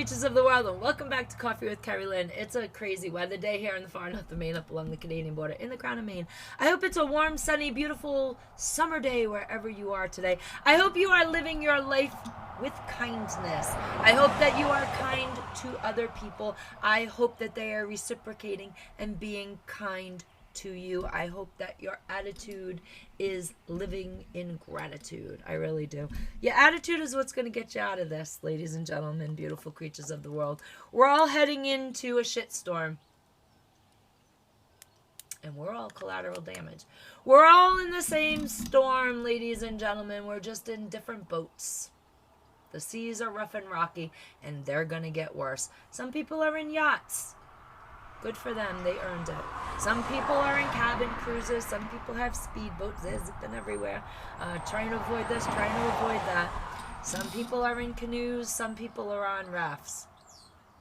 creatures of the world, and welcome back to Coffee with Kerri-Lynn. It's a crazy weather day here in the far north of Maine, up along the Canadian border, in the crown of Maine. I hope it's a warm, sunny, beautiful summer day wherever you are today. I hope you are living your life with kindness. I hope that you are kind to other people. I hope that they are reciprocating and being kind to you. I hope that your attitude is living in gratitude. I really do. Your attitude is what's going to get you out of this, ladies and gentlemen, beautiful creatures of the world. We're all heading into a shitstorm. And we're all collateral damage. We're all in the same storm, ladies and gentlemen. We're just in different boats. The seas are rough and rocky, and they're going to get worse. Some people are in yachts. Good for them. They earned it. Some people are in cabin cruises. Some people have speedboats. They're zipping everywhere. Trying to avoid this, trying to avoid that. Some people are in canoes. Some people are on rafts.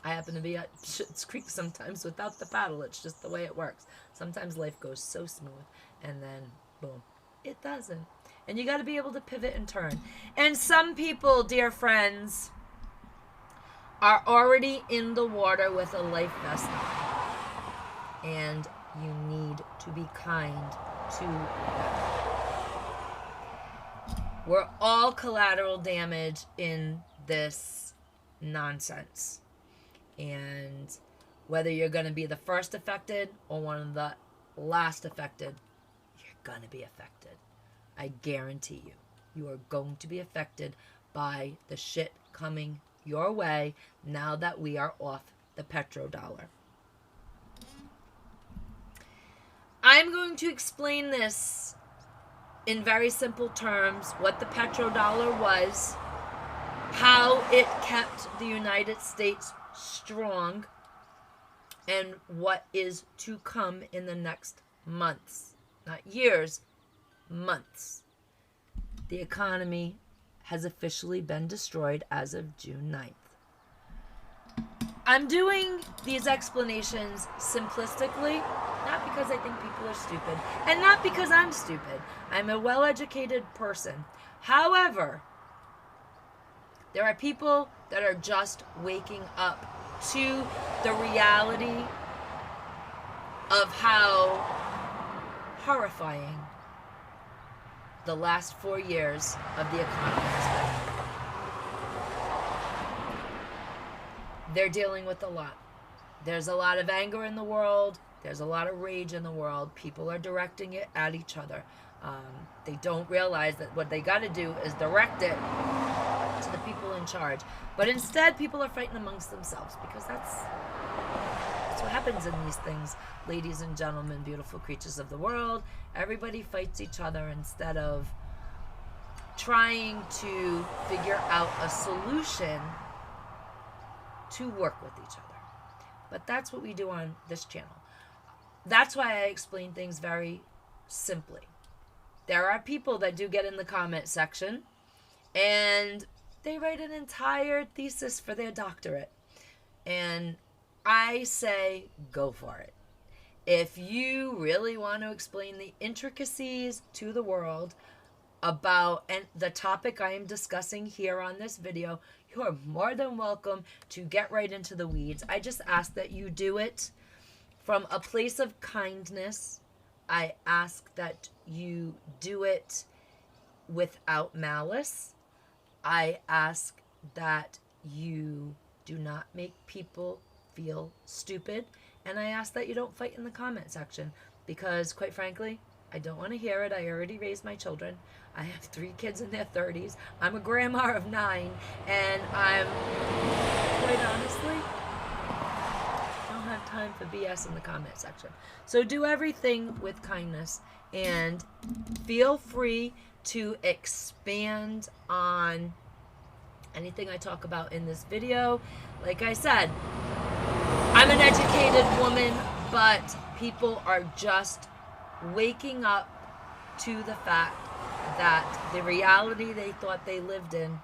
I happen to be at Schitt's Creek sometimes without the paddle. It's just the way it works. Sometimes life goes so smooth, and then, boom, it doesn't. And you got to be able to pivot and turn. And some people, dear friends, are already in the water with a life vest on. And you need to be kind to them. We're all collateral damage in this nonsense. And whether you're going to be the first affected or one of the last affected, you're going to be affected. I guarantee you. You are going to be affected by the shit coming your way now that we are off the petrodollar. I'm going to explain this in very simple terms, what the petrodollar was, how it kept the United States strong, and what is to come in the next months. Not years, months. The economy has officially been destroyed as of June 9th. I'm doing these explanations simplistically, not because I think people are stupid, and not because I'm stupid. I'm a well-educated person. However, there are people that are just waking up to the reality of how horrifying the last 4 years of the economy has been. They're dealing with a lot. There's a lot of anger in the world. There's a lot of rage in the world. People are directing it at each other. They don't realize that what they got to do is direct it to the people in charge. But instead, people are fighting amongst themselves, because that's what happens in these things, ladies and gentlemen, beautiful creatures of the world. Everybody fights each other instead of trying to figure out a solution to work with each other. But that's what we do on this channel. That's why I explain things very simply. There are people that do get in the comment section and they write an entire thesis for their doctorate. And I say, go for it. If you really want to explain the intricacies to the world about the topic I am discussing here on this video, you are more than welcome to get right into the weeds. I just ask that you do it from a place of kindness. I ask that you do it without malice. I ask that you do not make people feel stupid. And I ask that you don't fight in the comment section, because quite frankly, I don't want to hear it. I already raised my children. I have 3 kids in their 30s. I'm a grandma of 9, and I'm, quite honestly, don't have time for BS in the comment section. So do everything with kindness, and feel free to expand on anything I talk about in this video. Like I said, I'm an educated woman, but people are just waking up to the fact that the reality they thought they lived in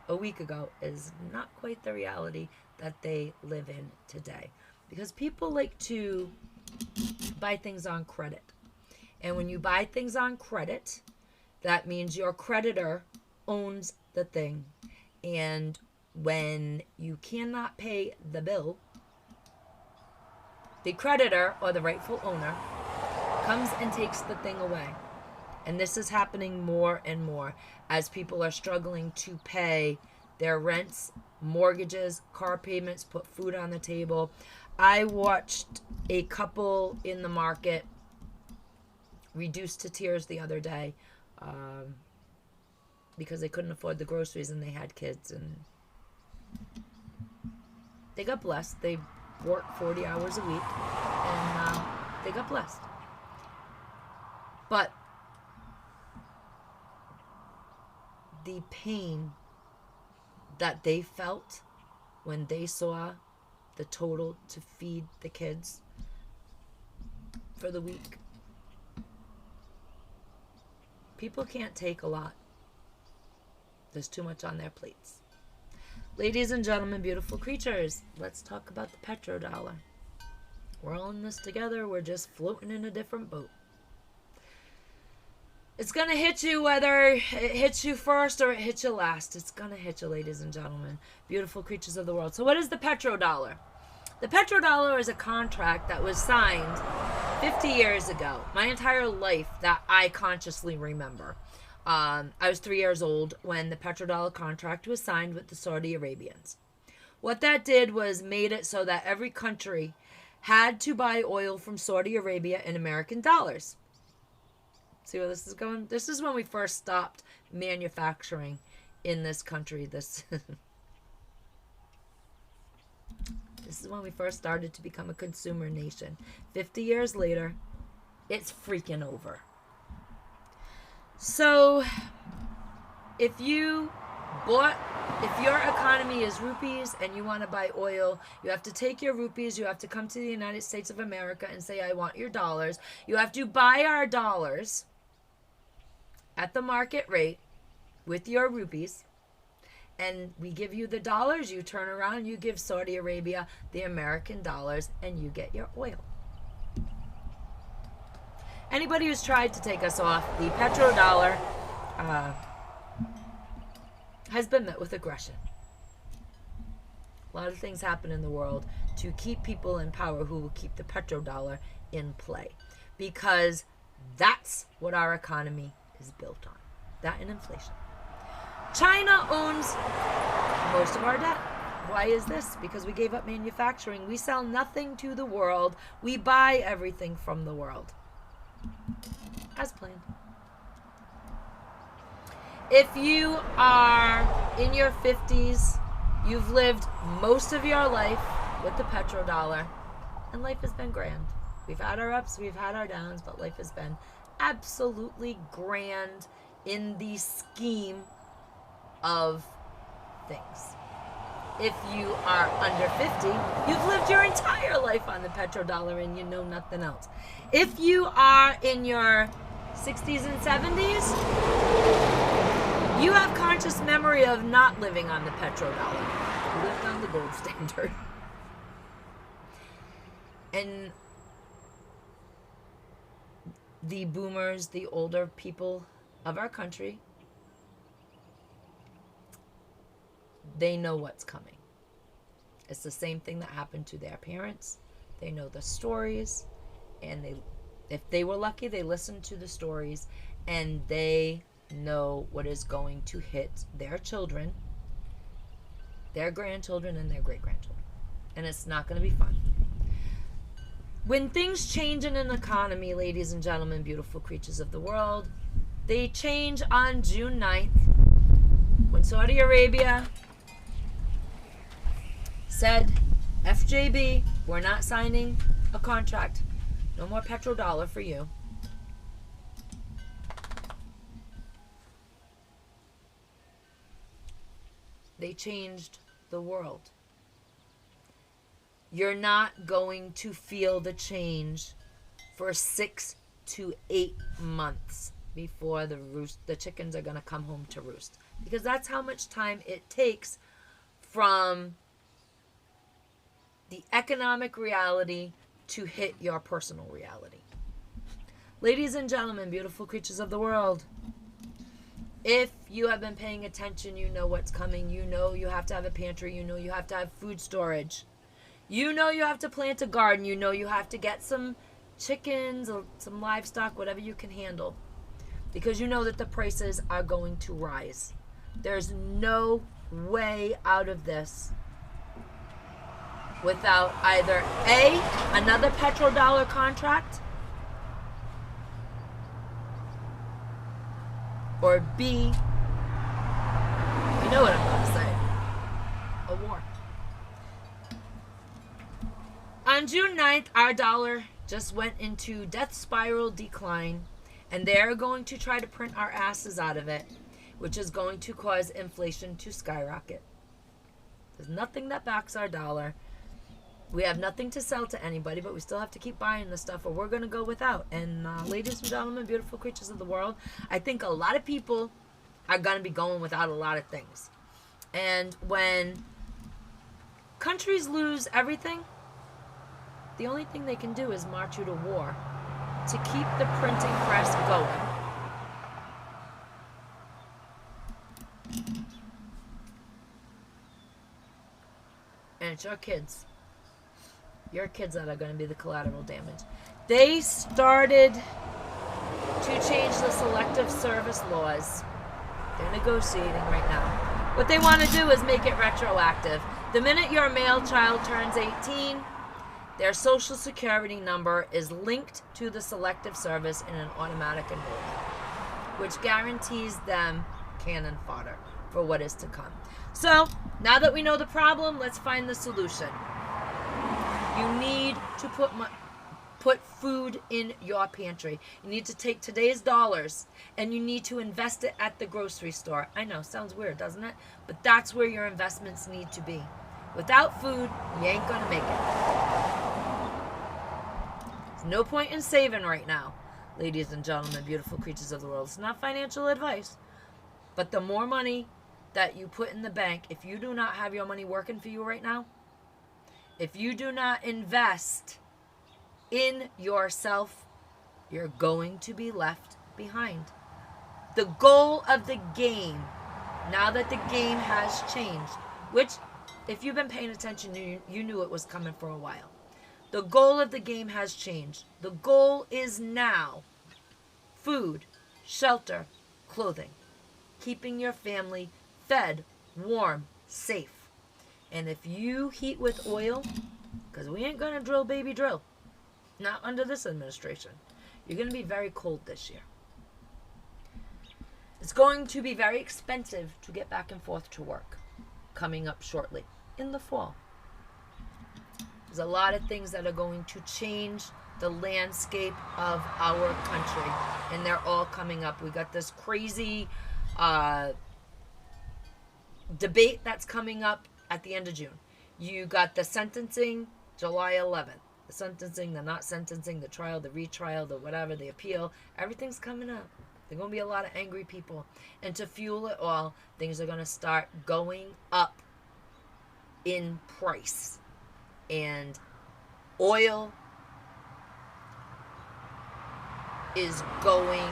a week ago is not quite the reality that they live in today. Because people like to buy things on credit. And when you buy things on credit, that means your creditor owns the thing. And when you cannot pay the bill, the creditor or the rightful owner comes and takes the thing away. And this is happening more and more as people are struggling to pay their rents, mortgages, car payments, put food on the table. I watched a couple in the market reduced to tears the other day because they couldn't afford the groceries and they had kids, and they got blessed. They worked 40 hours a week and they got blessed. But the pain that they felt when they saw the total to feed the kids for the week. People can't take a lot. There's too much on their plates. Ladies and gentlemen, beautiful creatures, let's talk about the petrodollar. We're all in this together. We're just floating in a different boat. It's going to hit you whether it hits you first or it hits you last. It's going to hit you, ladies and gentlemen, beautiful creatures of the world. So what is the petrodollar? The petrodollar is a contract that was signed 50 years ago. My entire life that I consciously remember. I was 3 years old when the petrodollar contract was signed with the Saudi Arabians. What that did was made it so that every country had to buy oil from Saudi Arabia in American dollars. See where this is going? This is when we first stopped manufacturing in this country. This is when we first started to become a consumer nation. 50 years later, it's freaking over. So, if your economy is rupees and you want to buy oil, you have to take your rupees, you have to come to the United States of America and say, I want your dollars. You have to buy our dollars at the market rate with your rupees, and we give you the dollars, you turn around, you give Saudi Arabia the American dollars, and you get your oil. Anybody who's tried to take us off the petrodollar has been met with aggression. A lot of things happen in the world to keep people in power who will keep the petrodollar in play, because that's what our economy is built on. That and inflation. China owns most of our debt. Why is this? Because we gave up manufacturing. We sell nothing to the world. We buy everything from the world. As planned. If you are in your 50s, you've lived most of your life with the petrodollar, and life has been grand. We've had our ups, we've had our downs, but life has been absolutely grand in the scheme of things. If you are under 50, you've lived your entire life on the petrodollar and you know nothing else. If you are in your 60s and 70s, you have conscious memory of not living on the petrodollar. You lived on the gold standard. And the boomers, the older people of our country, they know what's coming. It's the same thing that happened to their parents. They know the stories, and if they were lucky, they listened to the stories, and they know what is going to hit their children, their grandchildren, and their great-grandchildren. And it's not going to be fun. When things change in an economy, ladies and gentlemen, beautiful creatures of the world, they change on June 9th, when Saudi Arabia said, FJB, we're not signing a contract. No more petrodollar for you. They changed the world. You're not going to feel the change for 6 to 8 months before the chickens are going to come home to roost. Because that's how much time it takes from the economic reality to hit your personal reality. Ladies and gentlemen, beautiful creatures of the world, If you have been paying attention, you know what's coming. You know you have to have a pantry. You know you have to have food storage. You know you have to plant a garden. You know you have to get some chickens or some livestock, whatever you can handle. Because you know that the prices are going to rise. There's no way out of this without either A, another Petro Dollar contract, or B, you know what I'm going to say, a war. On June 9th, our dollar just went into death spiral decline, and they're going to try to print our asses out of it, which is going to cause inflation to skyrocket. There's nothing that backs our dollar. We have nothing to sell to anybody, but we still have to keep buying the stuff or we're going to go without. And ladies and gentlemen, beautiful creatures of the world, I think a lot of people are going to be going without a lot of things. And when countries lose everything, the only thing they can do is march you to war to keep the printing press going. And it's your kids that are going to be the collateral damage. They started to change the Selective Service Laws. They're negotiating right now. What they want to do is make it retroactive. The minute your male child turns 18, their social security number is linked to the Selective Service in an automatic enrollment, which guarantees them cannon fodder for what is to come. So, now that we know the problem, let's find the solution. You need to put food in your pantry. You need to take today's dollars and you need to invest it at the grocery store. I know, sounds weird, doesn't it? But that's where your investments need to be. Without food, you ain't gonna make it. There's no point in saving right now, ladies and gentlemen, beautiful creatures of the world. It's not financial advice. But the more money that you put in the bank, if you do not have your money working for you right now, if you do not invest in yourself, you're going to be left behind. The goal of the game, now that the game has changed, which if you've been paying attention, you knew it was coming for a while. The goal of the game has changed. The goal is now food, shelter, clothing, keeping your family fed, warm, safe. And if you heat with oil, because we ain't going to drill, baby, drill. Not under this administration. You're going to be very cold this year. It's going to be very expensive to get back and forth to work coming up shortly in the fall. There's a lot of things that are going to change the landscape of our country, and they're all coming up. We got this crazy debate that's coming up at the end of June. You got the sentencing July 11th. The sentencing, the not sentencing, the trial, the retrial, the whatever, the appeal. Everything's coming up. There are going to be a lot of angry people. And to fuel it all, things are going to start going up in price. And oil is going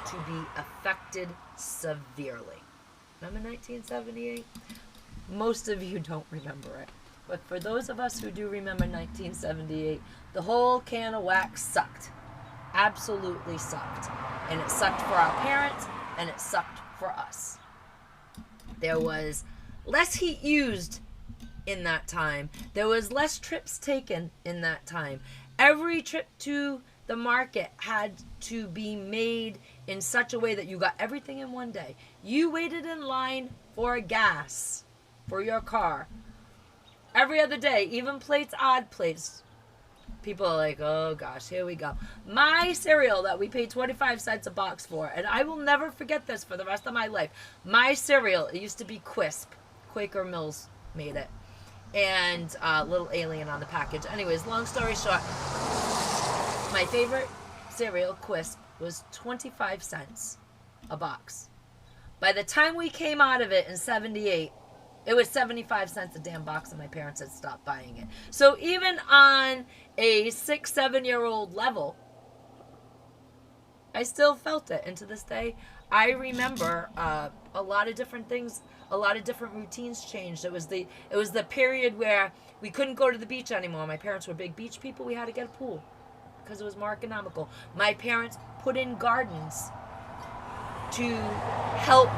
to be affected severely. Remember 1978? Most of you don't remember it. But for those of us who do remember 1978, the whole can of wax sucked. Absolutely sucked. And it sucked for our parents, and it sucked for us. There was less heat used in that time. There was less trips taken in that time. Every trip to the market had to be made in such a way that you got everything in one day. You waited in line for gas for your car every other day, even plates, odd plates. People are like, oh gosh, here we go. My cereal that we paid 25 cents a box for, and I will never forget this for the rest of my life. My cereal, it used to be Quisp. Quaker Mills made it. And little alien on the package. Anyways, long story short, my favorite cereal, Quisp, was 25 cents a box. By the time we came out of it in 78, it was 75 cents a damn box, and my parents had stopped buying it. So even on a 6-7-year-old level, I still felt it. And to this day, I remember a lot of different things, a lot of different routines changed. It was the period where we couldn't go to the beach anymore. My parents were big beach people. We had to get a pool because it was more economical. My parents put in gardens to help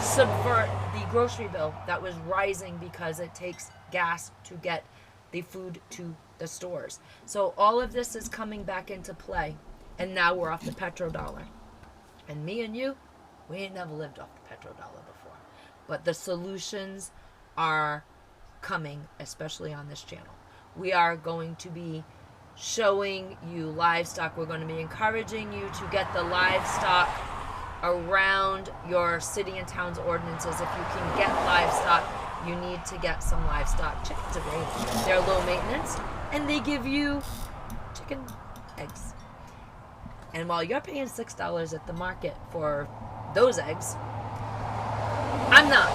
subvert the grocery bill that was rising because it takes gas to get the food to the stores. So all of this is coming back into play, and now we're off the petrodollar. And me and you, we ain't never lived off the petrodollar before. But the solutions are coming, especially on this channel. We are going to be showing you livestock. We're going to be encouraging you to get the livestock around your city and town's ordinances. If you can get livestock, you need to get some livestock. Chickens are great. They're low maintenance, and they give you chicken eggs. And while you're paying $6 at the market for those eggs, I'm not.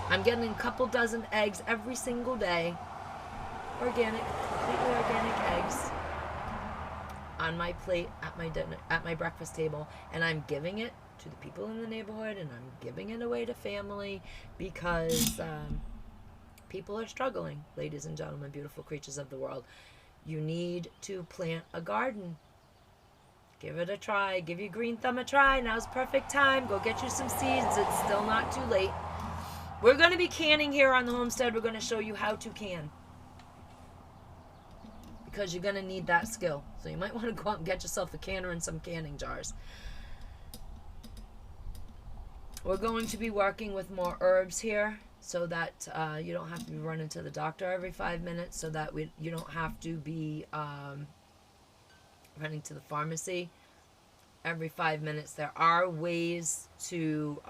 I'm getting a couple dozen eggs every single day. Organic, completely organic eggs on my plate at my dinner, at my breakfast table, and I'm giving it to the people in the neighborhood, and I'm giving it away to family because people are struggling. Ladies and gentlemen, beautiful creatures of the world, you need to plant a garden. Give it a try. Give your green thumb a try. Now's the perfect time. Go get you some seeds. It's still not too late. We're going to be canning here on the homestead. We're going to show you how to can, because you're going to need that skill. So you might want to go out and get yourself a canner and some canning jars. We're going to be working with more herbs here so that you don't have to be running to the doctor every 5 minutes, so that you don't have to be running to the pharmacy every 5 minutes. There are ways to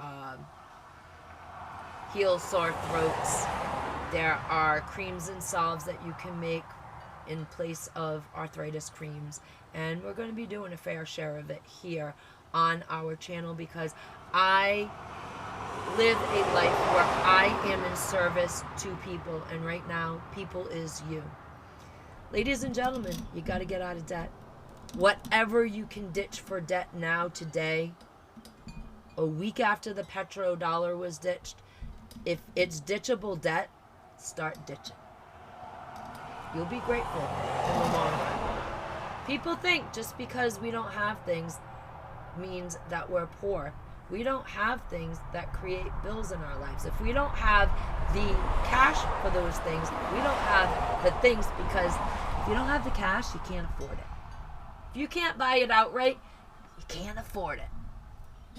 heal sore throats. There are creams and salves that you can make in place of arthritis creams, and we're going to be doing a fair share of it here on our channel, because I live a life where I am in service to people, and right now people is you. Ladies and gentlemen, you got to get out of debt. Whatever you can ditch for debt now, today, a week after the petrodollar was ditched, if it's ditchable debt, start ditching. You'll be grateful in the long run. People think just because we don't have things means that we're poor. We don't have things that create bills in our lives. If we don't have the cash for those things, we don't have the things, because if you don't have the cash, you can't afford it. If you can't buy it outright, you can't afford it.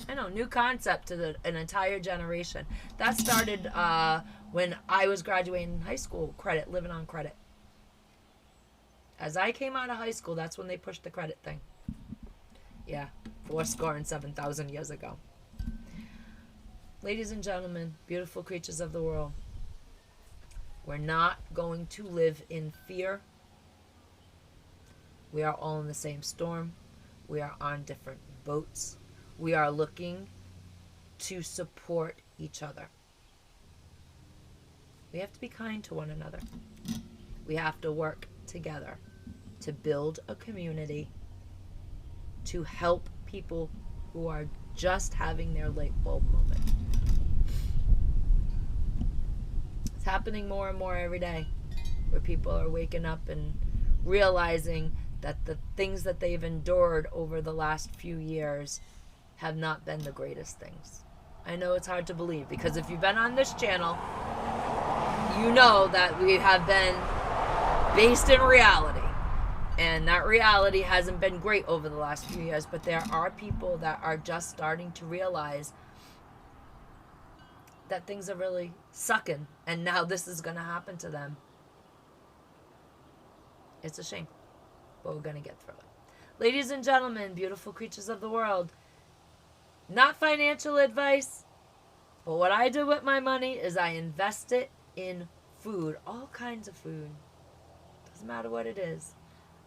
I know, new concept to an entire generation. That started when I was graduating high school, living on credit. As I came out of high school, that's when they pushed the credit thing. Yeah, 7,000 years ago. Ladies and gentlemen, beautiful creatures of the world, we're not going to live in fear. We are all in the same storm. We are on different boats. We are looking to support each other. We have to be kind to one another. We have to work together to build a community, to help people who are just having their light bulb moment. It's happening more and more every day, where people are waking up and realizing that the things that they've endured over the last few years have not been the greatest things. I know it's hard to believe, because if you've been on this channel, you know that we have been based in reality. And that reality hasn't been great over the last few years, but there are people that are just starting to realize that things are really sucking, and now this is going to happen to them. It's a shame, but we're going to get through it. Ladies and gentlemen, beautiful creatures of the world, not financial advice, but what I do with my money is I invest it in food, all kinds of food. Doesn't matter what it is.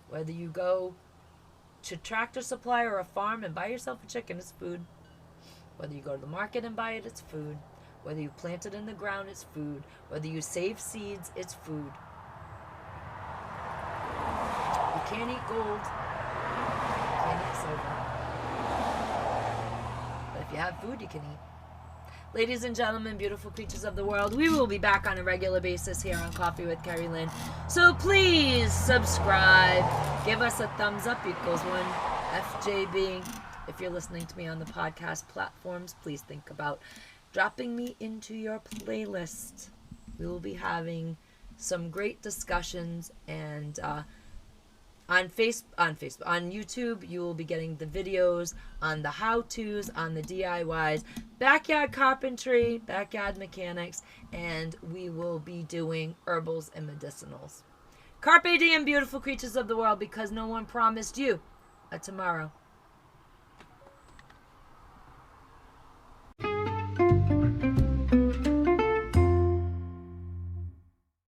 Whether you go to Tractor Supply or a farm and buy yourself a chicken, it's food. Whether you go to the market and buy it, it's food. Whether you plant it in the ground, it's food. Whether you save seeds, it's food. You can't eat gold. You can't eat silver. But You have food you can eat. Ladies and gentlemen, beautiful creatures of the world, we will be back on a regular basis here on Coffee with Kerri-Lynn. So please subscribe. Give us a thumbs up equals 1 FJB. If you're listening to me on the podcast platforms, please think about dropping me into your playlist. We will be having some great discussions, and on YouTube, you will be getting the videos on the how-tos, on the DIYs, backyard carpentry, backyard mechanics, and we will be doing herbals and medicinals. Carpe Diem, beautiful creatures of the world, because no one promised you a tomorrow.